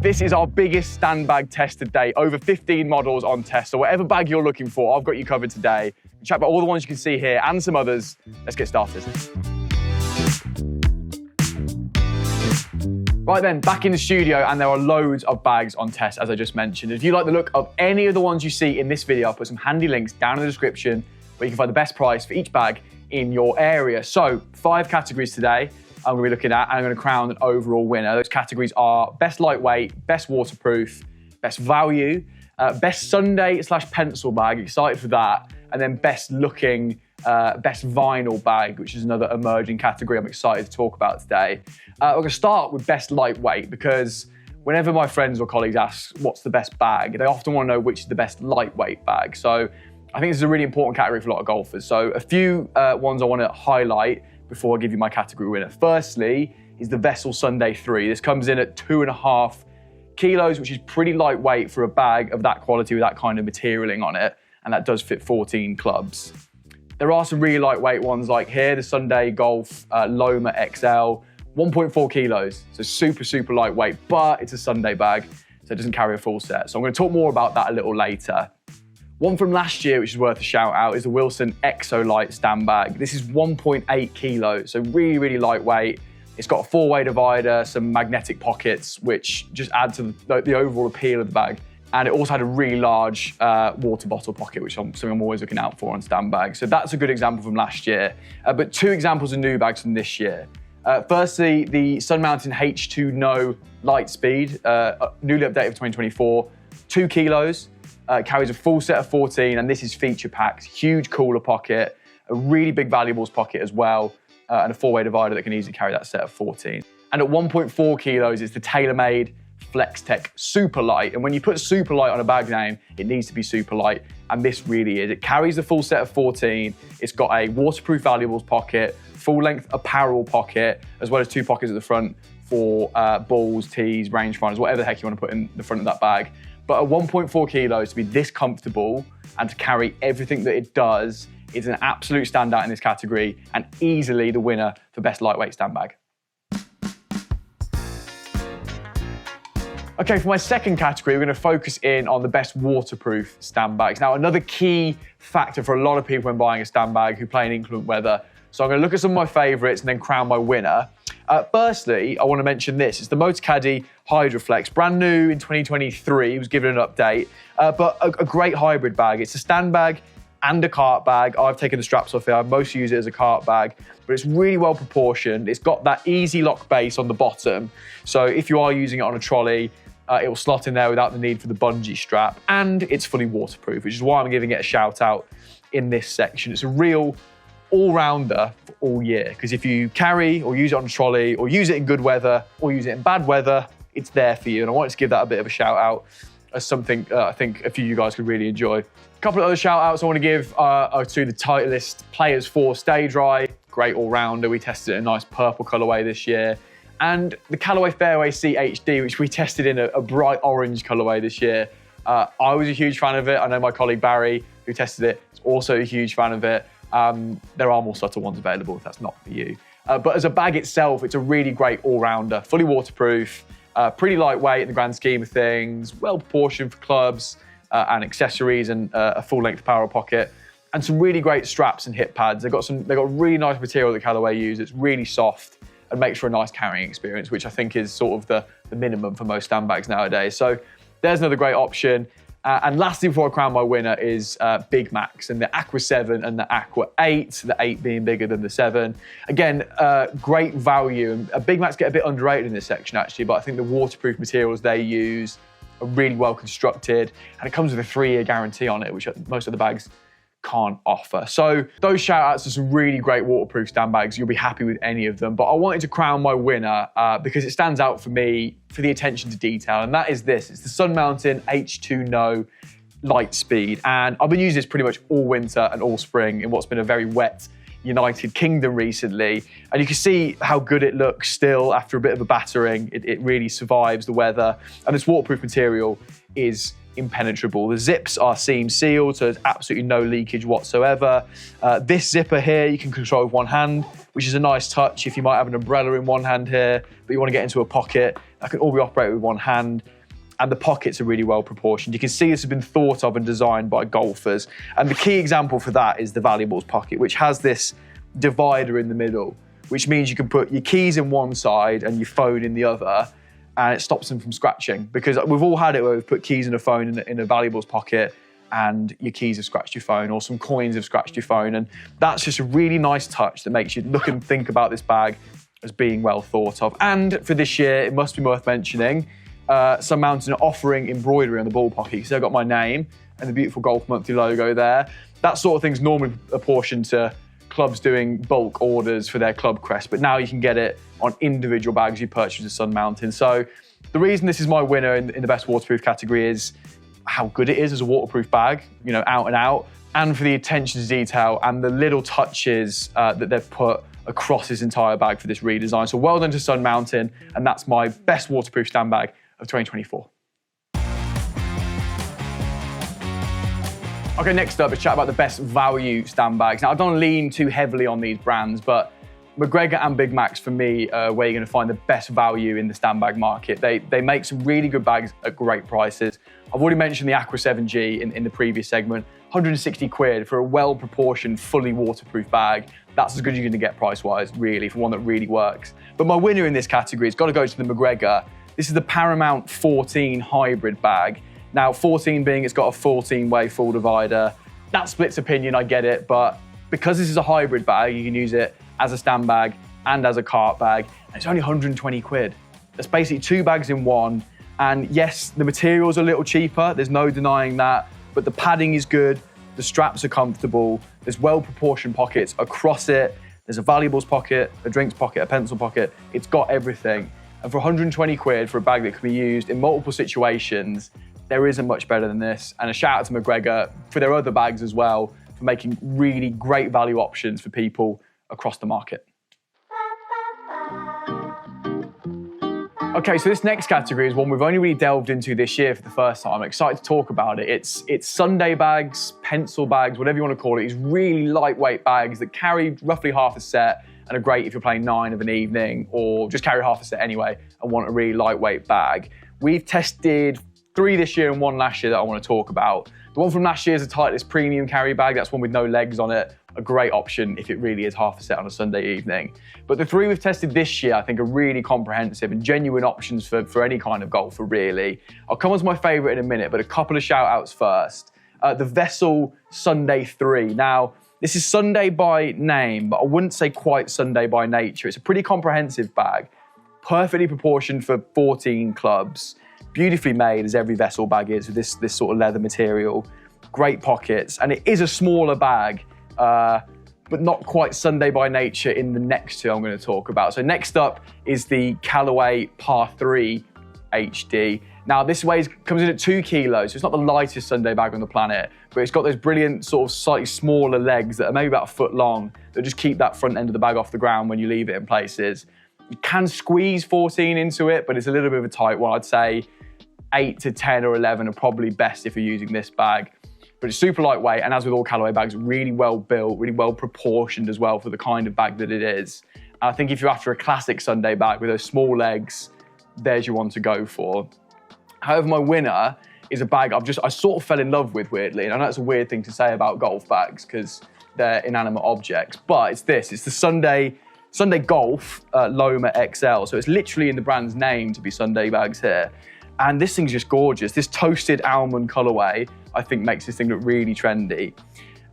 This is our biggest stand bag test to date. Over 15 models on test. So whatever bag you're looking for, I've got you covered today. Check out all the ones you can see here and some others. Let's get started. Right then, back in the studio, and there are loads of bags on test, as I just mentioned. If you like the look of any of the ones you see in this video, I'll put some handy links down in the description where you can find the best price for each bag in your area. So 5 categories today I'm going to be looking at, and I'm going to crown an overall winner. Those categories are best lightweight, best waterproof, best value, best Sunday/pencil bag, excited for that, and then best looking, best vinyl bag, which is another emerging category I'm excited to talk about today. We're going to start with best lightweight, because whenever my friends or colleagues ask what's the best bag, they often want to know which is the best lightweight bag. So I think this is a really important category for a lot of golfers. So a few ones I want to highlight before I give you my category winner. Firstly is the Vessel Sunday 3. This comes in at 2.5 kilos, which is pretty lightweight for a bag of that quality with that kind of materialing on it, and that does fit 14 clubs. There are some really lightweight ones like here, the Sunday Golf Loma XL, 1.4 kilos, so super lightweight, but it's a Sunday bag, so it doesn't carry a full set. So I'm going to talk more about that a little later. One from last year, which is worth a shout out, is the Wilson Exolite stand bag. This is 1.8 kilos, so really lightweight. It's got a 4-way divider, some magnetic pockets, which just add to the overall appeal of the bag. And it also had a really large water bottle pocket, which is something I'm always looking out for on stand bags. So that's a good example from last year. But 2 examples of new bags from this year. Firstly, the Sun Mountain H2 No Lightspeed, newly updated for 2024, 2 kilos. Carries a full set of 14, and this is feature packed. Huge cooler pocket, a really big valuables pocket as well, and a 4-way divider that can easily carry that set of 14. And at 1.4 kilos, it's the TaylorMade FlexTech Super Light. And when you put Super Light on a bag name, it needs to be super light, and this really is. It carries the full set of 14. It's got a waterproof valuables pocket, full-length apparel pocket, as well as 2 pockets at the front for balls, tees, rangefinders, whatever the heck you want to put in the front of that bag. But at 1.4 kilos, to be this comfortable and to carry everything that it does, is an absolute standout in this category and easily the winner for best lightweight stand bag. Okay, for my second category, we're going to focus in on the best waterproof stand bags. Now, another key factor for a lot of people when buying a stand bag who play in inclement weather. So I'm going to look at some of my favourites and then crown my winner. Firstly, I want to mention this. It's the Motocaddy HydraFlex, brand new in 2023. It was given an update, but a great hybrid bag. It's a stand bag and a cart bag. I've taken the straps off here. I mostly use it as a cart bag, but it's really well proportioned. It's got that easy lock base on the bottom. So if you are using it on a trolley, it will slot in there without the need for the bungee strap, and it's fully waterproof, which is why I'm giving it a shout out in this section. It's a real all-rounder for all year, because if you carry or use it on a trolley or use it in good weather or use it in bad weather, it's there for you. And I wanted to give that a bit of a shout out as something I think a few of you guys could really enjoy. A couple of other shout outs I want to give are to the Titleist Players 4 Stay Dry, great all-rounder. We tested it in a nice purple colorway this year. And the Callaway Fairway Seat HD, which we tested in a bright orange colorway this year. I was a huge fan of it. I know my colleague Barry, who tested it, is also a huge fan of it. There are more subtle ones available if that's not for you. But as a bag itself, it's a really great all-rounder, fully waterproof, pretty lightweight in the grand scheme of things, well proportioned for clubs and accessories, and a full-length apparel pocket, and some really great straps and hip pads. They've got really nice material that Callaway use. It's really soft and makes for a nice carrying experience, which I think is sort of the minimum for most stand bags nowadays. So there's another great option. And lastly, before I crown my winner, is Big Max and the Aqua 7 and the Aqua 8, the 8 being bigger than the 7. Again, great value. And Big Macs get a bit underrated in this section, actually, but I think the waterproof materials they use are really well constructed, and it comes with a 3-year guarantee on it, which most of the bags can't offer. So those shout outs to some really great waterproof stand bags. You'll be happy with any of them, but I wanted to crown my winner because it stands out for me for the attention to detail, and that is this. It's the Sun Mountain H2 No Lightspeed, and I've been using this pretty much all winter and all spring in what's been a very wet United Kingdom recently, and you can see how good it looks still after a bit of a battering. It really survives the weather, and this waterproof material is impenetrable. The zips are seam sealed, so there's absolutely no leakage whatsoever. This zipper here you can control with one hand, which is a nice touch if you might have an umbrella in one hand here, but you want to get into a pocket. that can all be operated with one hand. And the pockets are really well proportioned. You can see this has been thought of and designed by golfers. And the key example for that is the valuables pocket, which has this divider in the middle, which means you can put your keys in one side and your phone in the other, and it stops them from scratching. Because we've all had it where we've put keys and a phone in a valuables pocket and your keys have scratched your phone, or some coins have scratched your phone. And that's just a really nice touch that makes you look and think about this bag as being well thought of. And for this year, it must be worth mentioning, Sunmountain are offering embroidery on the ball pocket. So I've got my name and the beautiful Golf Monthly logo there. That sort of thing's normally apportioned to clubs doing bulk orders for their club crest, but now you can get it on individual bags you purchase at Sunmountain. So the reason this is my winner in the best waterproof category is how good it is as a waterproof bag, you know, out and out, and for the attention to detail and the little touches that they've put across this entire bag for this redesign. So well done to Sunmountain, and that's my best waterproof stand bag of 2024. Okay, next up, let's chat about the best value stand bags. Now, I don't lean too heavily on these brands, but McGregor and Big Macs, for me, are where you're going to find the best value in the stand bag market. They make some really good bags at great prices. I've already mentioned the Aqua 7G in the previous segment. 160 quid for a well-proportioned, fully waterproof bag. That's as good as you're going to get price-wise, really, for one that really works. But my winner in this category has got to go to the McGregor. This is the Paramount 14 hybrid bag. Now, 14 being it's got a 14-way full divider. That splits opinion, I get it, but because this is a hybrid bag, you can use it as a stand bag and as a cart bag, and it's only 120 quid. That's basically two bags in one, and yes, the material's a little cheaper, there's no denying that, but the padding is good, the straps are comfortable, there's well-proportioned pockets across it, there's a valuables pocket, a drinks pocket, a pencil pocket, it's got everything. And for 120 quid for a bag that can be used in multiple situations, there isn't much better than this. And a shout out to McGregor for their other bags as well, for making really great value options for people across the market. Okay, so this next category is one we've only really delved into this year for the first time. I'm excited to talk about it. It's Sunday bags, pencil bags, whatever you want to call it. These really lightweight bags that carry roughly half a set and are great if you're playing 9 of an evening, or just carry half a set anyway and want a really lightweight bag. We've tested 3 this year and 1 last year that I want to talk about. The one from last year is a Titleist premium carry bag. That's one with no legs on it. A great option if it really is half a set on a Sunday evening. But the 3 we've tested this year, I think, are really comprehensive and genuine options for any kind of golfer, really. I'll come on to my favourite in a minute, but a couple of shout outs first. The Vessel Sunday 3. Now, this is Sunday by name, but I wouldn't say quite Sunday by nature. It's a pretty comprehensive bag, perfectly proportioned for 14 clubs, beautifully made as every Vessel bag is with this sort of leather material, great pockets, and it is a smaller bag, but not quite Sunday by nature in the next 2 I'm going to talk about. So next up is the Callaway Par 3 HD. Now this comes in at 2 kilos, so it's not the lightest Sunday bag on the planet, but it's got those brilliant sort of slightly smaller legs that are maybe about a foot long that just keep that front end of the bag off the ground when you leave it in places. You can squeeze 14 into it, but it's a little bit of a tight one. I'd say 8 to 10 or 11 are probably best if you're using this bag. But it's super lightweight, and as with all Callaway bags, really well built, really well proportioned as well for the kind of bag that it is. And I think if you're after a classic Sunday bag with those small legs, there's your one to go for. However, my winner is a bag I sort of fell in love with, weirdly. And I know it's a weird thing to say about golf bags because they're inanimate objects, but it's the Sunday Golf Loma XL. So it's literally in the brand's name to be Sunday bags here. And this thing's just gorgeous. This toasted almond colorway, I think, makes this thing look really trendy.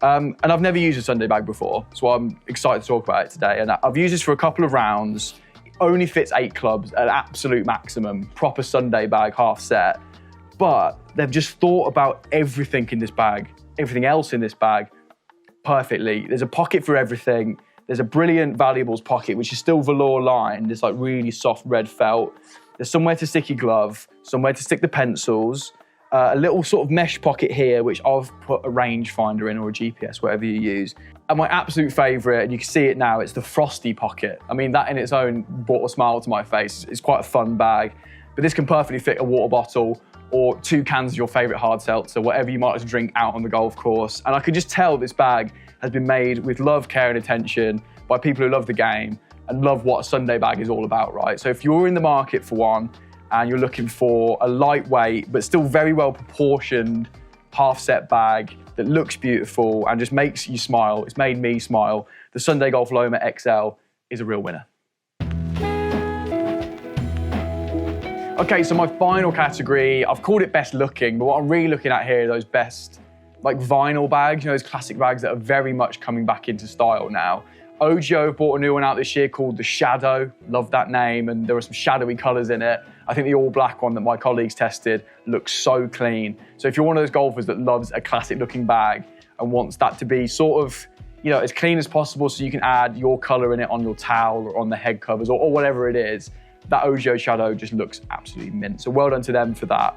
And I've never used a Sunday bag before, so I'm excited to talk about it today. And I've used this for a couple of rounds. It only fits 8 clubs at absolute maximum, proper Sunday bag, half set. But they've just thought about everything in this bag, everything else in this bag, perfectly. There's a pocket for everything. There's a brilliant valuables pocket, which is still velour lined. It's like really soft red felt. There's somewhere to stick your glove, somewhere to stick the pencils, a little sort of mesh pocket here, which I've put a rangefinder in or a GPS, whatever you use. And my absolute favourite, and you can see it now, it's the Frosty pocket. I mean, that in its own brought a smile to my face. It's quite a fun bag, but this can perfectly fit a water bottle or 2 cans of your favourite hard seltzer, whatever you might like to drink out on the golf course. And I could just tell this bag has been made with love, care and attention by people who love the game and love what a Sunday bag is all about, right? So if you're in the market for one, and you're looking for a lightweight, but still very well proportioned half set bag that looks beautiful and just makes you smile, it's made me smile, the Sunday Golf Loma XL is a real winner. Okay, so my final category, I've called it best looking, but what I'm really looking at here are those best, like vinyl bags, you know, those classic bags that are very much coming back into style now. OGIO bought a new one out this year called the Shadow. Love that name, and there are some shadowy colors in it. I think the all black one that my colleagues tested looks so clean. So if you're one of those golfers that loves a classic looking bag and wants that to be sort of, you know, as clean as possible so you can add your color in it on your towel or on the head covers or whatever it is, that OGIO Shadow just looks absolutely mint. So well done to them for that,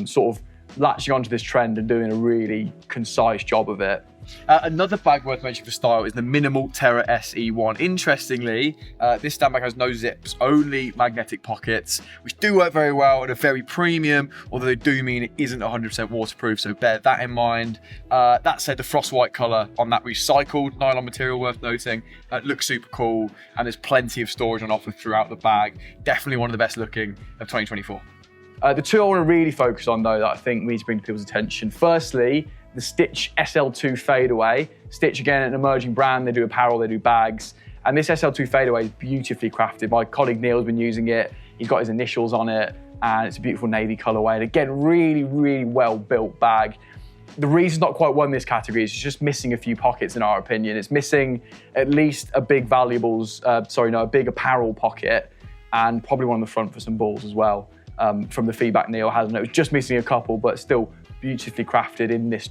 sort of latching onto this trend and doing a really concise job of it. Another bag worth mentioning for style is the Minimal Terra SE1. Interestingly, this stand bag has no zips, only magnetic pockets, which do work very well and are very premium, although they do mean it isn't 100% waterproof, so bear that in mind. That said, the frost white color on that recycled nylon material, worth noting, looks super cool, and there's plenty of storage on offer throughout the bag. Definitely one of the best looking of 2024. The two I want to really focus on, though, that I think we need to bring to people's attention. Firstly, the Stitch SL2 Fadeaway. Stitch, again, an emerging brand. They do apparel, they do bags. And this SL2 Fadeaway is beautifully crafted. My colleague Neil's been using it. He's got his initials on it, and it's a beautiful navy colorway. And again, really, really well-built bag. The reason it's not quite won this category is it's just missing a few pockets, in our opinion. It's missing at least a big a big apparel pocket, and probably one on the front for some balls as well. From the feedback Neil has, and it was just missing a couple, but still beautifully crafted in this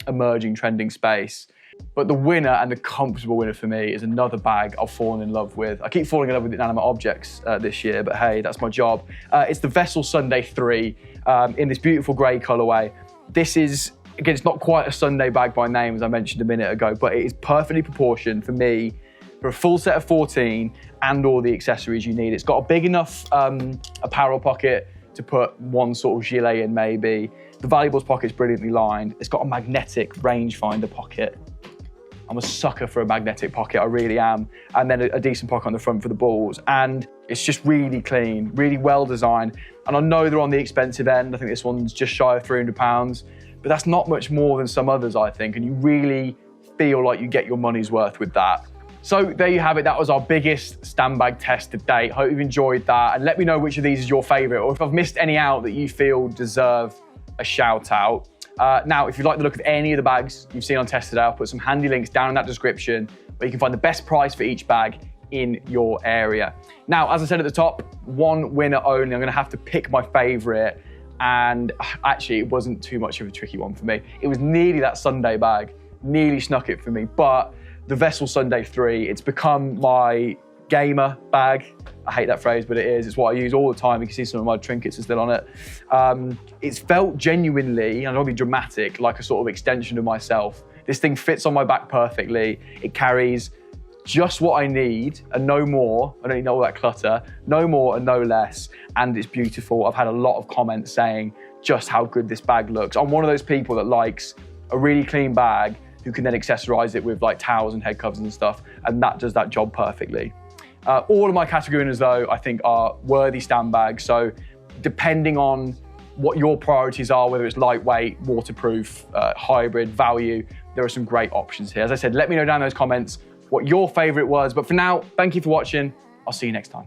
emerging trending space. But the winner, and the comfortable winner for me, is another bag I've fallen in love with. I keep falling in love with inanimate objects this year, but hey, that's my job. It's the Vessel Sunday 3 in this beautiful grey colourway. This is, again, it's not quite a Sunday bag by name, as I mentioned a minute ago, but it is perfectly proportioned for me for a full set of 14 and all the accessories you need. It's got a big enough apparel pocket to put one sort of gilet in maybe. The valuables pocket's brilliantly lined. It's got a magnetic rangefinder pocket. I'm a sucker for a magnetic pocket, I really am. And then a decent pocket on the front for the balls. And it's just really clean, really well designed. And I know they're on the expensive end. I think this one's just shy of £300, but that's not much more than some others, I think. And you really feel like you get your money's worth with that. So there you have it. That was our biggest stand bag test to date. Hope you've enjoyed that, and let me know which of these is your favorite, or if I've missed any out that you feel deserve a shout out. Now, if you like the look of any of the bags you've seen on Test Today, I'll put some handy links down in that description where you can find the best price for each bag in your area. Now, as I said at the top, one winner only. I'm gonna have to pick my favorite, and actually it wasn't too much of a tricky one for me. It was nearly that Sunday bag, nearly snuck it for me, but the Vessel Sunday 3, it's become my gamer bag. I hate that phrase, but it is. It's what I use all the time. You can see some of my trinkets are still on it. It's felt genuinely, and I'll be dramatic, like a sort of extension of myself. This thing fits on my back perfectly. It carries just what I need and no more. I don't need all that clutter, no more and no less. And it's beautiful. I've had a lot of comments saying just how good this bag looks. I'm one of those people that likes a really clean bag who can then accessorize it with like towels and head covers and stuff, and that does that job perfectly. All of my category winners, though, I think are worthy stand bags. So depending on what your priorities are, whether it's lightweight, waterproof, hybrid, value, there are some great options here. As I said, let me know down in those comments what your favorite was. But for now, thank you for watching. I'll see you next time.